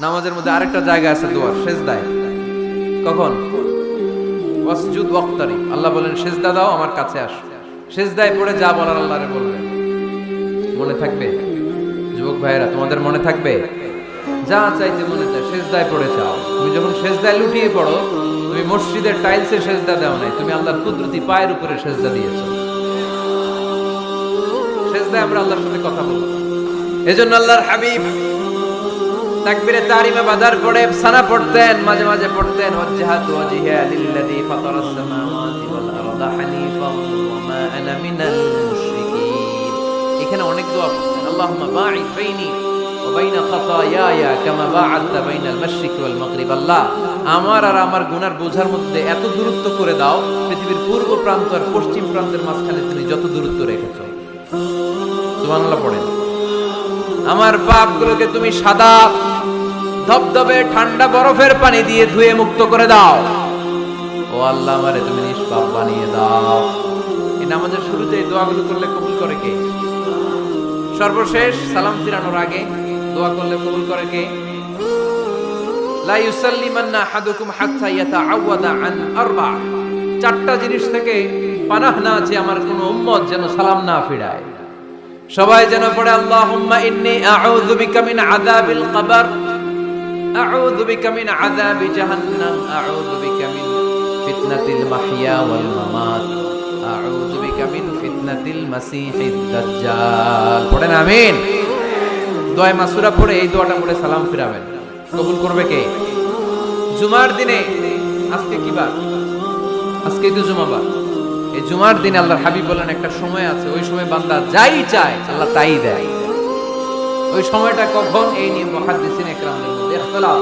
নামাজের মধ্যে আরেকটা জায়গা আছে দোয়ার, সেজদায়। কখন? ওয়াসজুদ ওয়াক্তারিব। আল্লাহ বলেন সেজদা দাও, আমার কাছে আসো। সেজদায় পড়ে যা বলার আল্লাহরে বলবেন। মনে থাকবে যুবক ভাইয়েরা, তোমাদের মনে থাকবে? যা চাইতে মনে চায় সেজদায় পড়ে চাও। তুমি যখন সেজদায় লুটিয়ে পড়ো, তুমি মসজিদের টাইলসে সেজদা দাও নাই, তুমি আল্লাহর কুদরতি পায়ের উপরে সেজদা দিয়েছো। সেজদায় আমরা আল্লাহর সাথে কথা বলবো। এজন্য আল্লাহর হাবিব তাকবীরে তাহরিমা বাঁধার পরে সানা পড়তেন, মাঝে মাঝে পড়তেন ওয়াজহাতু ওয়াজহিয়া লিল্লাযী ফাতারাস সামাওয়াতি ওয়াল আরদা হানিফান ওয়া মা আনা মিনাল মুশরিকিন। এখানে অনেক দোয়া পড়তেন। আল্লাহুম্মা বাঈদ বাইনি ওয়া বাইনা খাতায়ায়া কামা বা'আদতা বাইনাল মাশরিকি ওয়াল মাগরিব। আল্লাহ, আমার আর আমার গুনার বোঝার মধ্যে এত দূরত্ব করে দাও, পৃথিবীর পূর্ব প্রান্ত আর পশ্চিম প্রান্তের মাঝখানে তুমি যত দূরত্ব রেখেছো। সুবহানাল্লাহ পড়েন। আমার পাপগুলোকে তুমি সাদা ধবধবে ঠান্ডা বরফের পানি দিয়ে ধুয়ে মুক্ত করে দাও। ও আল্লাহ, আমারে তুমি নিষ্পাপ বানিয়ে দাও। এই নামাজের শুরুতে এই দোয়াগুলো করলে কবুল করে কে? সর্বশেষ সালাম ফিরানোর আগে দোয়া করলে কবুল করে কে? লা ইউসাল্লিমান্না আহাদুকুম হাত্তা ইয়াতাআওয়াদা আন আরবা। চারটা জিনিস থেকে পানাহ না আছে আমার কোন উম্মত যেন সালাম না ফিরায়। সবাই যেন পড়ে আল্লাহুম্মা ইন্নী আউযু বিকা মিন আযাবিল কবর, আউযু বিকা মিন আযাবি জাহান্নাম, আউযু বিকা মিন ফিতনাতিল মাহইয়া ওয়াল মামাত, আউযু বিকা মিন ফিতনাতিল মাসিহিদ দাজ্জাল। পড়েন আমিন। দোয়া মাসুরা পড়ে এই দোয়াটা পড়ে সালাম ফিরাবেন। কবুল করবে কে? জুমার দিনে, আজকে কি বার? আজকে তো জুমাবার। এই জুমার দিন আল্লাহর হাবিব বলেন একটা সময় আছে, ওই সময় বান্দা যাই চায় আল্লাহ তাই দেয়। ওই সময়টা কখন? এই নিয়ে মুহাদ্দিসিন ইকরামদের মধ্যে ইখতিলাফ।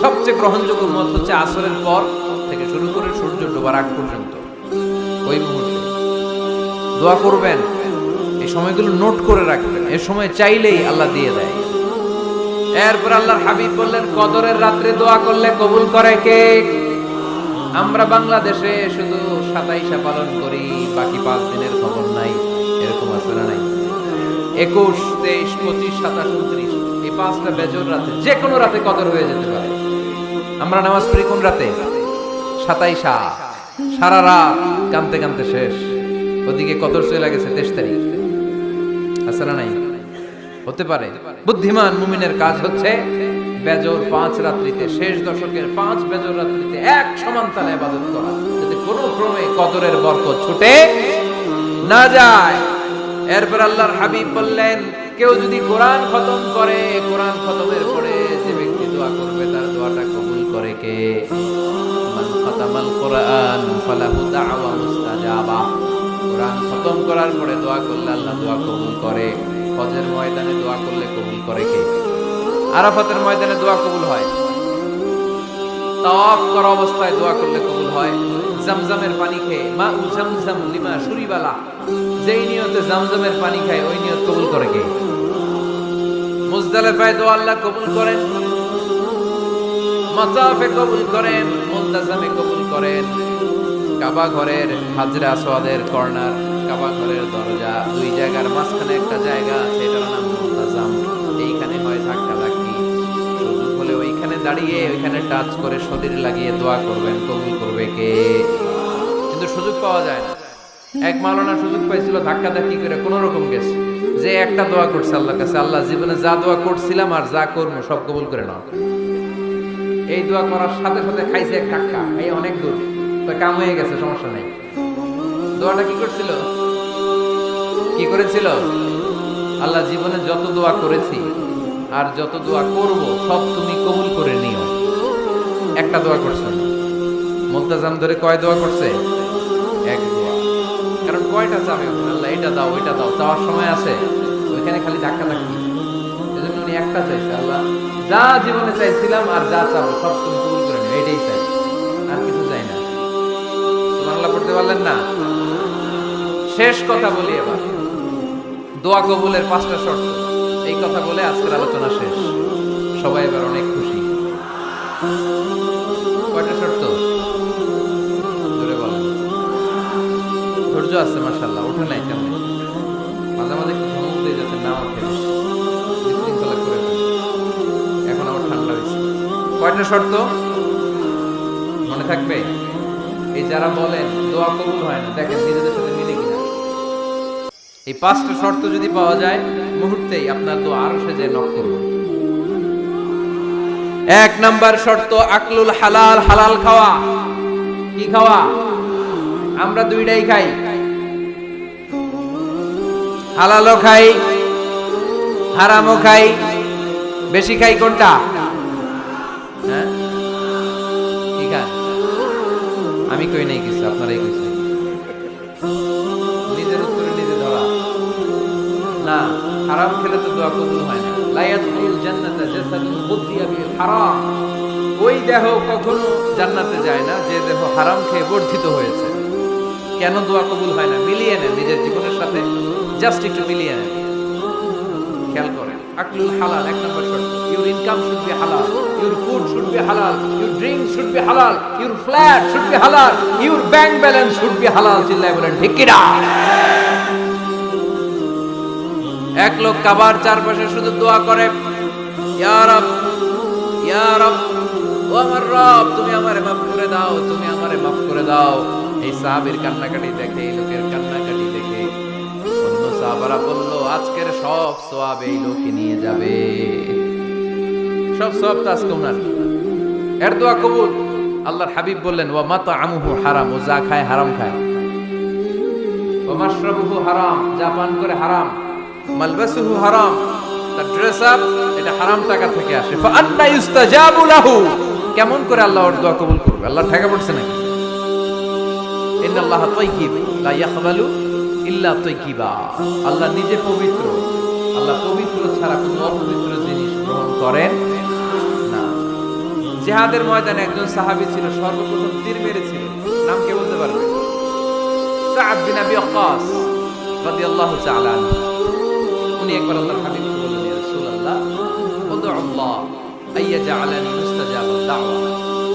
সবচেয়ে গ্রহণযোগ্য মত হচ্ছে আসরের পর থেকে শুরু করে সূর্য ডোবার আগ পর্যন্ত। ওই মুহূর্তে দোয়া করবেন, এই সময়গুলো নোট করে রাখবেন। এই সময় চাইলেই আল্লাহ দিয়ে দেয়। এরপর আল্লাহর হাবিব বললেন কদরের রাত্রে দোয়া করলে কবুল করে কে? আমরা বাংলাদেশে শুধু 27 পালন করি, বাকি 5 দিনের খবর নাই। এরকম আছে না নাই? 21, 23, 25, 27, 29 এই 5টা বেজর রাতে, যে কোনো রাতে কদর হয়ে যেতে পারে। আমরা নামাজ পড়ি কোন রাতে? 27। সারা রাত কানতে কানতে শেষ, ওদিকে কদর চলে গেছে 23 তারিখ। আছে না নাই? হতে পারে। বুদ্ধিমান মুমিনের কাজ হচ্ছে বেজর 5 রাত্রিতে, শেষ দশকের 5 বেজর রাত্রিতে এক সমান তালে ইবাদত করা, যাতে কোনো ক্রমে কদরের বরকত ছুটে না যায়। এরপর আল্লাহর হাবিব বললেন কেউ যদি কোরআন খতম করে, কোরআন খতমের পরে যে ব্যক্তি দোয়া করবে তার দোয়াটা কবুল করে কে? মান খাতামাল কোরআন ফালাহু দাওয়া মুস্তাজাবা। কোরআন খতম করার পরে দোয়া করলে আল্লাহ দোয়া কবুল করে। হজের ময়দানে দোয়া করলে কবুল করে কে? আরাফাতের ময়দানে দোয়া কবুল হয়। তাওয়াফ করা অবস্থায় দোয়া করলে কবুল হয়। জামজামের পানি খেয়ে, মা জামজাম লিমা শুরিবালা, যেই নিয়তে জামজামের পানি খায় ওই নিয়ত কবুল করে কে? মুজদালিফায় দোয়া আল্লাহ কবুল করেন, মাতাফে কবুল করেন, মুলতাজামে কবুল করেন। কাবা ঘরের হাজরে আসওয়াদের কর্নার, কাবা ঘরের দরজা, দুই জায়গার মাঝখানে একটা জায়গা আছে, এটার নাম মুলতাজাম। এইখানে হয় ধাক্কাধাক্কি, সুযোগ হলে ওইখানে দাঁড়িয়ে ওইখানে টাচ করে শরীর লাগিয়ে দোয়া করবেন, কবুল করবে কে? কিন্তু সুযোগ পাওয়া যায় না। এক মাওলানা সুযোগ পাইছিল, ধাক্কাধাক্কি করে কোন রকম গেছে, যে একটা দোয়া করছে আল্লাহর কাছে, আল্লাহ জীবনে যা দোয়া করছিলাম আর যা করবো সব কবুল করে নাও। এই দোয়া করার সাথে সাথে খাইছে এক ধাক্কা, এই অনেক দূর, তো কাম হয়ে গেছে, সমস্যা নেই। দোয়াটা কি করছিল? কি করেছিল? আল্লাহ জীবনে যত দোয়া করেছি আর যত দোয়া করব সব তুমি কবুল করে নিও। একটা দোয়া করছে না। মুলতাজাম ধরে কয় দোয়া করছে? এক দোয়া। কারণ কয়টা চাবে আল্লাহ, এটা দাও ওইটা দাও, চাওয়ার সময় আছে, ওইখানে খালি ধাক্কা ধাক্কি। এজন্য উনি একটা চাইছে, আল্লাহ যা জীবনে চাইছিলাম আর যা চাবো সব তুমি কবুল করে নিও, এটাই চাই, আর কিছু চাই না। সুবহানাল্লাহ পড়তে পারলেন না? শেষ কথা বলি এবার, দোয়া কবুলের 5টা শর্ত। এই কথা বলে আজকের আলোচনা শেষ। সবাই এবার অনেক খুশি। কয়টা শর্ত? জোরে বলেন। ধৈর্য আছে মাশাআল্লাহ, ওঠে নাই কেমন? মাঝে মাঝে একটু ধমক দিয়ে যাতে না ওঠে, বিশৃঙ্খলা করে ফেলে। এখন আবার ঠান্ডা হয়েছে। কয়টা শর্ত মনে থাকবে? এই যারা বলেন দোয়া কবুল হয় না, দেখেন নিজেদের সাথে মিলে কিনা। এই 5টা শর্ত যদি পাওয়া যায়, মুহূর্তেই আপনার দোয়া আরো সে যায় নক করবে। 1 নাম্বার শর্ত আকলুল হালাল, হালাল খাওয়া। কি খাওয়া? আমরা দুইটাই খাই, হালালও খাই, হারামও খাই। বেশি খাই কোনটা? হ্যাঁ, কি খান? আমি কই নাই কিছু, আপনারাই কইছেন। নিজের উত্তরে নিজে ধরা না। হারাম খেলে তো দোয়া কবুল হয় না। লা ইয়াদখুলুল জান্নাতা জাসাদুন গুযিয়া বিল হারাম। ওই দেহ কখনো জান্নাতে যায় না যে দেহ হারাম খেয়ে বর্ধিত হয়েছে। কেন দোয়া কবুল হয় না? মিলিয়ে নেন নিজের জীবনের সাথে, জাস্ট একটু মিলিয়ে নেন, খেয়াল করেন। আকলুল হালাল 1 নম্বর শর্ত। ইউর ইনকাম শুড বি হালাল, ইউর ফুড শুড বি হালাল, ইউর ড্রিঙ্ক শুড বি হালাল, ইউর ফ্ল্যাট শুড বি হালাল, your bank balance should be হালাল। চিল্লায় বলেন ঠিক কি না? এক লোক কাবার চারপাশে শুধু দোয়া করে, ইয়া রব, ইয়া রব, ও আমার রব, তুমি আমারে মাফ করে দাও, তুমি আমারে মাফ করে দাও। এই সাহাবীর কান্নাকাটি দেখে, এই লোকের কান্নাকাটি দেখে অন্য সাহাবারা বলল, আজকের সব সওয়াব এই লোকই নিয়ে যাবে। সব সওয়াব তো আজকে ওনার। এর দোয়া কবুল। আল্লাহর হাবিব বললেন, ওয়া মাতআমুহু হারাম, ও যা খায় হারাম খায়। ওয়া মাশরাবুহু হারাম, যা পান করে হারাম। মালবাসুহু হারাম, তার ড্রেস আপ এটা হারাম টাকা থেকে আসে। ফা আন্না ইউস্তাজাবু লাহু, কেমন করে আল্লাহ ওর দোয়া কবুল করবে? আল্লাহ ঠেকা পড়ছে নাকি? ইন্নাল্লাহা তাইয়্যিব লা ইয়াকবালু ইল্লা তাইয়্যিবা। আল্লাহ নিজে পবিত্র, আল্লাহ পবিত্র ছাড়া কোনো অপবিত্র জিনিস গ্রহণ করেন না। জিহাদের ময়দানে একজন সাহাবী ছিল, সর্বপ্রথম তীর মেরেছিল। নাম কে বলতে পারবে? সাআদ বিন আবি ওয়াক্কাস রাদিয়াল্লাহু তাআলা আনহু। উনি একবার আল্লাহর হাবিবকে বললেন, ইয়া রাসূলুল্লাহ, উদউ আল্লাহ আইয়াজআলানি মুস্তাজাবাদ দাওয়া।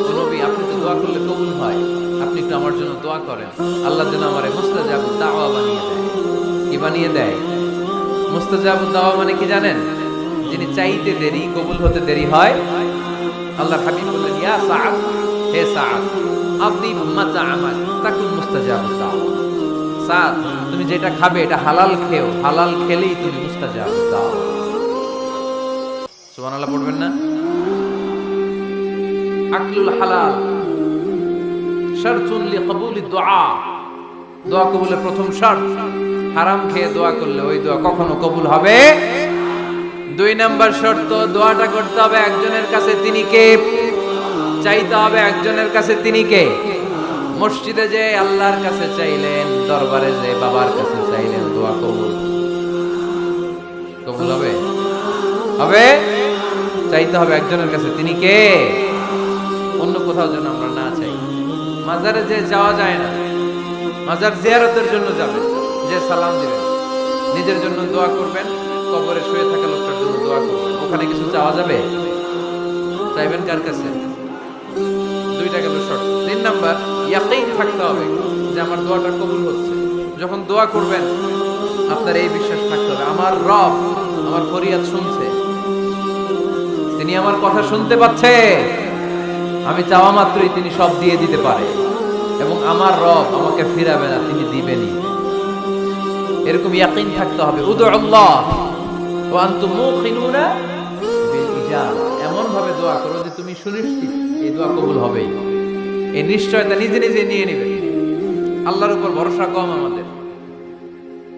ও নবী, আপনি তো দোয়া করলে কবুল হয়, আপনি একটু আমার জন্য দোয়া করেন, আল্লাহ যেন আমারে মুস্তাজাবুদ দাওয়া বানিয়ে দেয়। কি বানিয়ে দেয়? মুস্তাজাবুদ দাওয়া মানে কি জানেন? যিনি চাইতে দেরি, কবুল হতে দেরি হয়। আল্লাহর হাবিব বললেন, ইয়া সাআদ, হে সাআদ, আতিব মাতআমাক তাকুন মুস্তাজাবুদ দাওয়া। সাআদ, তুমি যেটা খাবে এটা হালাল খেও, হালাল খেলেই তুমি মুস্তাজাবুদ দাওয়া। সুবহানাল্লাহ পড়বেন না? আকলুল হালাল শারতুন লিকবুলিদ দুআ। দোয়া কবুলের প্রথম শর্ত। হারাম খেয়ে দোয়া করলে ওই দোয়া কখনো কবুল হবে। 2 নাম্বার শর্ত, দোয়াটা করতে হবে একজনের কাছে, তিনি কে? চাইতে হবে একজনের কাছে, তিনি কে? মসজিদে যে আল্লাহর কাছে চাইলেন, দরবারে যে বাবার কাছে চাইলেন, দোয়া কবুল কবুল হবে? হবে। চাইতে হবে একজনের কাছে, তিনি কে? অন্য কোথাও যেন আমরা না চাই। মাজারে যে যাওয়া যায় না, মাজার জিয়ারতের জন্য যাবেন, যে সালাম দিবেন, নিজের জন্য দোয়া করবেন, কবরে শুয়ে থাকা লোকটার জন্য দোয়া করবেন। ওখানে কিছু চাওয়া যাবে? চাইবেন কার কাছে? 2টা গেল শর্ত। 3 নাম্বার, ইয়াকিন থাকতে হবে যে আমার দোয়াটা কবুল হচ্ছে। যখন দোয়া করবেন আপনার এই বিশ্বাস থাকতে হবে, আমার রব আমার ফরিয়াদ শুনছে, তিনি আমার কথা শুনতে পাচ্ছে, আমি চাওয়া মাত্রই তিনি সব দিয়ে দিতে পারে, এবং আমার রব আমাকে ফিরাবে না, তিনি দিবেনই। এরকম ইয়াকিন থাকতে হবে। উদউ আল্লাহ ওয়া আনতুম মুকিনুনা বিল ইজাবা। এমন ভাবে দোয়া করো যে তুমি সুনিশ্চিত এই দোয়া কবুল হবেই। এই নিশ্চয়তা নিজে নিজে নিয়ে নেবে। আল্লাহর উপর ভরসা কম আমাদের,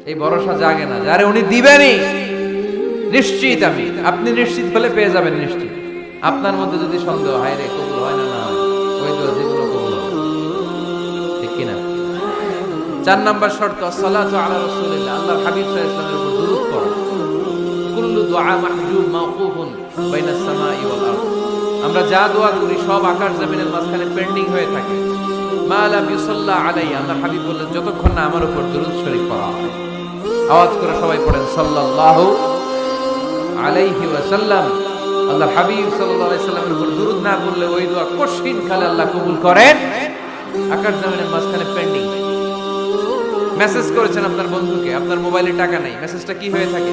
এই ভরসা জাগে না যারে উনি দিবেনই, নিশ্চিত আমি। আপনি নিশ্চিত হলে পেয়ে যাবেন নিশ্চিত। আপনার মধ্যে যদি সন্দেহ হয় রে কবুল হয় না, না হয়, ওই দোয়া যেগুলো কবুল হবে, ঠিক কিনা? 4 নাম্বার শর্ত, সালাতু আলা রাসূলিল্লাহ, আল্লাহর হাবিব সাল্লাল্লাহু আলাইহি ওয়াসাল্লামের উপর দুরূদ পড়া। কুল্লু দুআ মাহজুব মাওকুফুন বাইনাস সামাই ওয়াল আরদ। আমরা যা দোয়া করি সব আকাশ জমিনের মাঝখানে পেন্ডিং হয়ে থাকে। মা লাম ইউসাল্লা আলাইহি, আল্লাহর হাবিব বললেন, যতক্ষণ না আমার উপর দুরূদ শরীফ পড়া হয়। আওয়াজ করে সবাই পড়েন, সাল্লাল্লাহু আলাইহি ওয়াসাল্লাম। আল্লাহর হাবিব সাল্লাল্লাহু আলাইহি সাল্লামের উপর দুরূদ না পড়লে ওই দোয়া কঠিন কালে আল্লাহ কবুল করেন। আকাশ জমিনের মাঝখানে পেন্ডিং। মেসেজ করেছেন আপনার বন্ধুকে, আপনার মোবাইলে টাকা নাই, মেসেজটা কি হয়ে থাকে?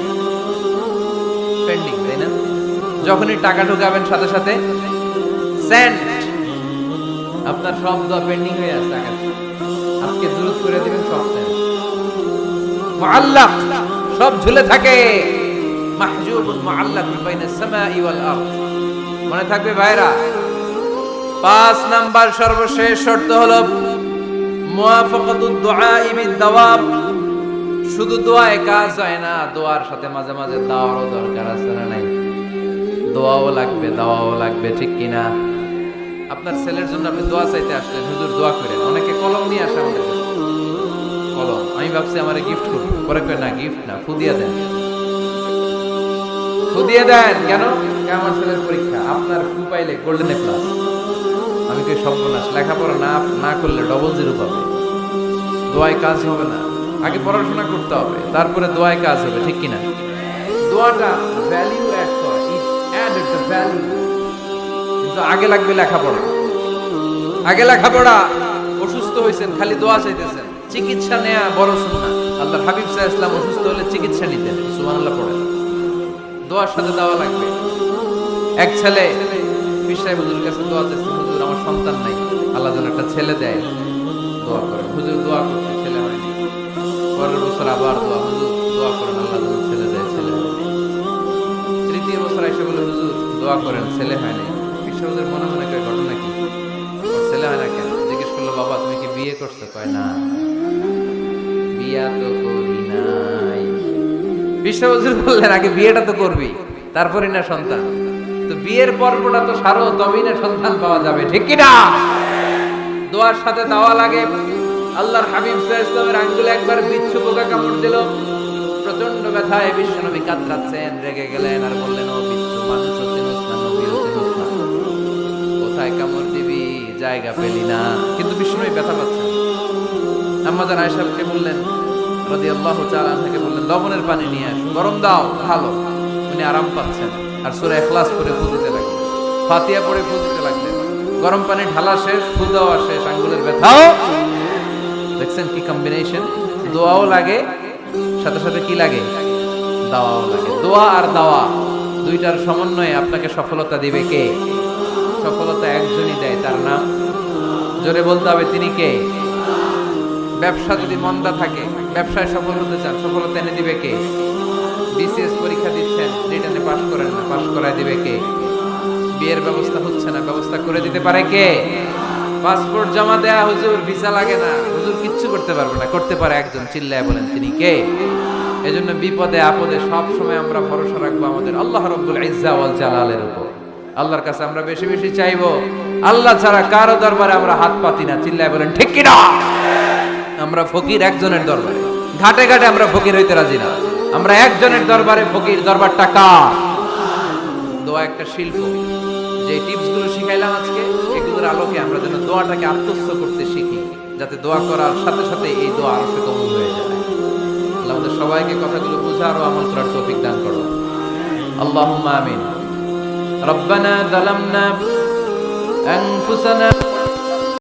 পেন্ডিং, তাই না? যখনই টাকা ঢোকাবেন সাথে সাথে সেন্ট। আপনার সব দোয়া পেন্ডিং হয়ে আছে আজকে দুরূদ করে দিবেন, সব সেন্ট মুআল্লাক, সব ঝুলে থাকে। মাহজুবুন মুআল্লাকুন বাইনাস সামাই ওয়াল আরদ। মনে থাকবে ভাইরা। 5 নাম্বার সর্বশেষ শর্ত হলো মুওয়াফাকাতুদ দুআ বিদ দাওয়াব। শুধু দোয়ায় কাজ হয় না, দোয়ার সাথে মাঝে মাঝে দাওয়ারও দরকার আছে না নাই? দোয়াও লাগবে, দাওয়াও লাগবে, ঠিক কিনা? আপনার ছেলের জন্য আপনি দোয়া চাইতে আসলেন, হুজুর দোয়া করেন। অনেকে কলম নিয়ে আসে আমাদের কাছে, কলম। আমি ভাবছি আমারে গিফট করব, পরে কই না, গিফট না, ফুদিয়ে দেন। ফুদিয়ে দেন কেন? আমার ছেলের পরীক্ষা, আপনার ফু পাইলে গোল্ডেন এ প্লাস। আমি কই সর্বনাশ, লেখাপড়া না করলে ডবল জিরো পাবে, দোয়ায় কাজ হবে না। আগে পড়াশোনা করতে হবে, তারপরে দোয়ায় কাজ হবে, ঠিক কিনা? দোয়াটা ভ্যালু অ্যাড করে, ইট অ্যাডেড দ্য ভ্যালু। কিন্তু আগে লাগবে লেখাপড়া, আগে লেখাপড়া। অসুস্থ হয়েছেন, খালি দোয়া চাইতেছেন, চিকিৎসা নেয়া বড় সুন্নাহ। আল্লাহর হাবিব সাল্লাল্লাহু আলাইহি ওয়াসাল্লাম অসুস্থ হলে চিকিৎসা নিতেন, সুবহানাল্লাহ পড়েন। দোয়ার সাথে দেওয়া লাগবে। এক ছেলে পীর সাহেব হুজুরের কাছে দোয়া চাইছে, হুজুর আমার সন্তান নাই, আল্লাহ যেন একটা ছেলে দেয়, দোয়া করেন। হুজুর দোয়া করতে, ছেলে হয়নি। পরের বছর আবার দোয়া, হুজুর দোয়া করেন আল্লাহ যেন ছেলে দেয়, ছেলে হয়নি। তৃতীয় বছর এসে বলে, হুজুর দোয়া করেন, ছেলে হয়নি। পীর সাহেব হুজুর মনে মনে কয়, ঘটনা কি? ছেলে হয় না কেন? জিজ্ঞেস করলো, বাবা তুমি কি বিয়ে করছো? কয় না, বিয়া তো করি নাই। পীর সাহেব হুজুর বললেন, আগে বিয়েটা তো করবি, তারপরে না সন্তান। তো বিয়ের পর্বটা তো সারো, তবেই না সন্তান পাওয়া যাবে, ঠিক কিনা? দোয়ার সাথে দেওয়া লাগে। আল্লাহর হাবিব সাল্লাল্লাহু আলাইহি ওয়াসাল্লামের আঙ্গুলে একবার বিচ্ছু পোকা কামড় দিল, প্রচন্ড ব্যথায় বিশ্বনবী কাতরাচ্ছেন, রেগে গেলেন আর বললেন, ও বিচ্ছু, মানুষও চিনোস না, নবীও চিনোস না, কোথায় কামড় দিবি, জায়গা পেলি না। কিন্তু বিশ্বনবী ব্যথা পাচ্ছেন। আম্মা জান আয়েশাকে বললেন রাদিয়াল্লাহু তাআলা আনহাকে বললেন, লবণের পানি নিয়ে আস, গরম দাও, ভালো। উনি আরাম পাচ্ছেন। আর সূরা ইখলাস পড়ে ফু দিতে লাগলেন, ফাতিহা পড়ে ফু দিতে লাগলেন। গরম পানি ঢালা শেষ, ফু দেওয়া শেষ, আঙ্গুলের ব্যথাও। দেখছেন কি কম্বিনেশন? দোয়াও লাগে, সাথে সাথে কি লাগে? দাওয়াও লাগে। দোয়া আর দাওয়া দুইটার সমন্বয়ে আপনাকে সফলতা দিবে কে? সফলতা একজনই দেয়, তার নাম জোরে বলতে হবে, তিনি কে? ব্যবসা যদি মন্দা থাকে, ব্যবসায় সফল হতে চান, সফলতা এনে দিবে কে? বিসিএস পরীক্ষা দিচ্ছেন, রিটেনে পাস করেন না, পাস করায় দিবে কে? বিয়ের ব্যবস্থা হচ্ছে না, ব্যবস্থা করে দিতে পারে কে? পাসপোর্ট জমা দেয়া, হুজুর ভিসা লাগে না, হুজুর কিচ্ছু করতে পারবে না, করতে পারে একজন, চিল্লায় বলেন তিনি কে? এজন্য বিপদে আপদে সব সময় আমরা ভরসা রাখবো আমাদের আল্লাহ রাব্বুল ইজ্জা ওয়াল জালালের উপর। আল্লাহর কাছে আমরা বেশি বেশি চাইবো। আল্লাহ ছাড়া কারো দরবারে আমরা হাত পাতি না, চিল্লায় বলেন ঠিক কিনা? আমরা ফকির একজনের দরবারে, ঘাটে ঘাটে আমরা ফকির হইতে রাজি না, আমরা একজনের দরবারে ফকির। দরবারটা কার? দোয়া একটা শিল্প। যে টিপস গুলো শিখাইলাম আজকে, এগুলোর আলোকে আমরা যেন দোয়াটাকে আত্মস্থ করতে শিখি, যাতে দোয়া করার সাথে সাথে এই দোয়া আরো কবুল হয়ে যায়। আল্লাহ আমাদের সবাইকে কথাগুলো বোঝার ও আমল করার তৌফিক দান করো। আল্লাহুম্মা আমিন। রব্বানা যালামনা আনফুসানা